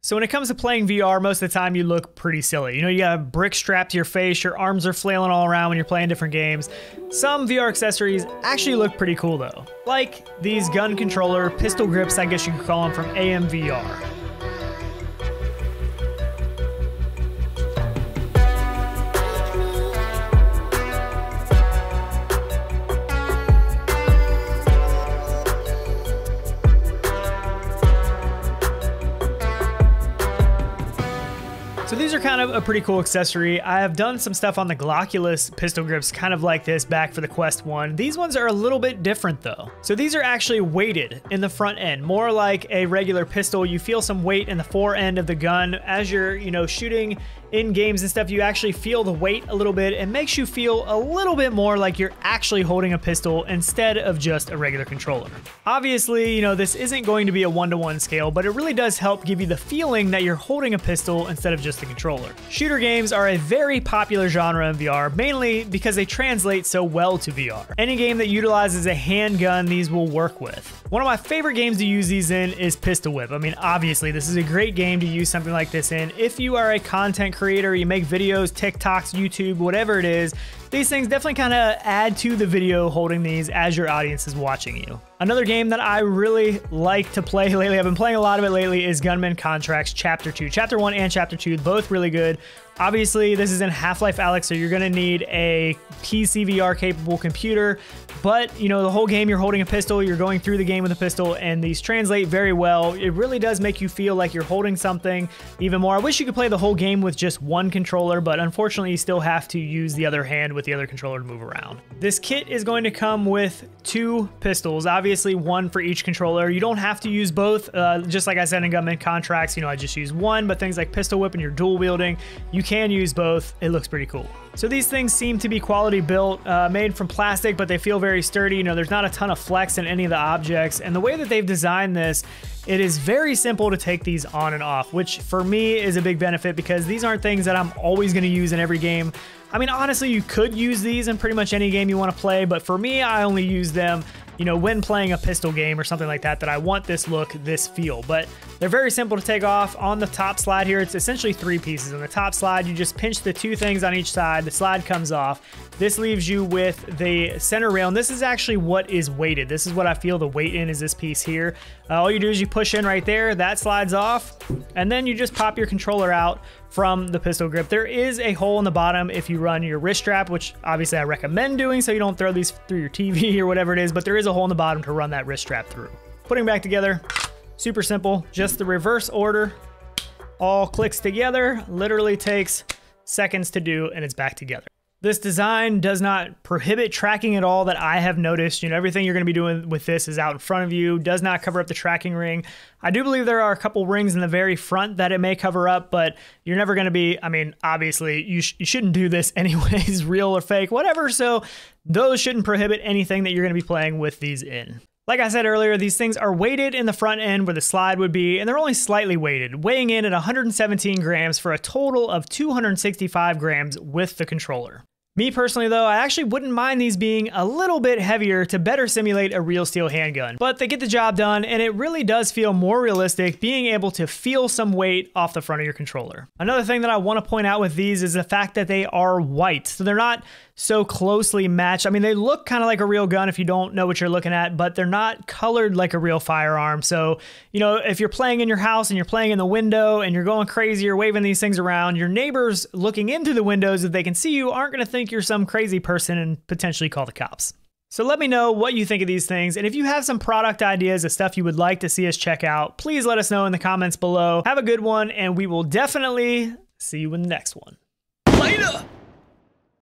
So when it comes to playing VR, most of the time you look pretty silly. You know, you got a brick strapped to your face, your arms are flailing all around when you're playing different games. Some VR accessories actually look pretty cool though. Like these gun controller pistol grips, I guess you could call them, from AMVR. So these are kind of a pretty cool accessory. I have done some stuff on the Oculus pistol grips kind of like this back for the Quest 1. These ones are a little bit different though. So these are actually weighted in the front end, more like a regular pistol. You feel some weight in the fore end of the gun as you're, shooting in games and stuff. You actually feel the weight a little bit. It makes you feel a little bit more like you're actually holding a pistol instead of just a regular controller. Obviously, this isn't going to be a one-to-one scale, but it really does help give you the feeling that you're holding a pistol instead of just a controller. Shooter games are a very popular genre in VR, mainly because they translate so well to VR. Any game that utilizes a handgun, these will work with. One of my favorite games to use these in is Pistol Whip. I mean, obviously, this is a great game to use something like this in. If you are a content creator, you make videos, TikToks, YouTube, whatever it is, these things definitely kind of add to the video holding these as your audience is watching you. Another game that I really like to play lately, I've been playing a lot of it lately, is Gunman Contracts Chapter 2. Chapter 1 and Chapter 2, both really good. Obviously, this is in Half-Life Alyx, so you're going to need a PC VR capable computer, but the whole game you're holding a pistol, you're going through the game with a pistol, and these translate very well. It really does make you feel like you're holding something even more. I wish you could play the whole game with just one controller, but unfortunately you still have to use the other hand with the other controller to move around. This kit is going to come with 2 pistols, obviously one for each controller. You don't have to use both, just like I said in Gunman Contracts, I just use one, but things like Pistol Whip and your dual wielding, you can use both. It looks pretty cool. So these things seem to be quality built, made from plastic, but they feel very sturdy. There's not a ton of flex in any of the objects, and the way that they've designed this, it is very simple to take these on and off, which for me is a big benefit because these aren't things that I'm always going to use in every game. I mean, honestly, you could use these in pretty much any game you want to play, but for me, I only use them when playing a pistol game or something like that I want this look, this feel. But they're very simple to take off. On the top slide here, it's essentially 3 pieces. On the top slide, you just pinch the 2 things on each side. The slide comes off. This leaves you with the center rail, and this is actually what is weighted. This is what I feel the weight in, is this piece here. All you do is you push in right there, that slides off, and then you just pop your controller out from the pistol grip. There is a hole in the bottom if you run your wrist strap, which obviously I recommend doing so you don't throw these through your TV or whatever it is, but there is a hole in the bottom to run that wrist strap through. Putting back together, super simple, just the reverse order, all clicks together, literally takes seconds to do, and it's back together. This design does not prohibit tracking at all that I have noticed. Everything you're going to be doing with this is out in front of you, does not cover up the tracking ring. I do believe there are a couple rings in the very front that it may cover up, but you're never going to be, I mean, obviously you shouldn't do this anyways, real or fake, whatever. So those shouldn't prohibit anything that you're going to be playing with these in. Like I said earlier, these things are weighted in the front end where the slide would be, and they're only slightly weighted, weighing in at 117 grams for a total of 265 grams with the controller. Me personally though, I actually wouldn't mind these being a little bit heavier to better simulate a real steel handgun, but they get the job done, and it really does feel more realistic being able to feel some weight off the front of your controller. Another thing that I want to point out with these is the fact that they are white, so they're not so closely matched. I mean, they look kind of like a real gun if you don't know what you're looking at, but they're not colored like a real firearm. So, if you're playing in your house and you're playing in the window and you're going crazy or waving these things around, your neighbors looking into the windows, if they can see you, aren't going to think you're some crazy person and potentially call the cops. So let me know what you think of these things, and if you have some product ideas of stuff you would like to see us check out, please let us know in the comments below. Have a good one, and we will definitely see you in the next one. Later!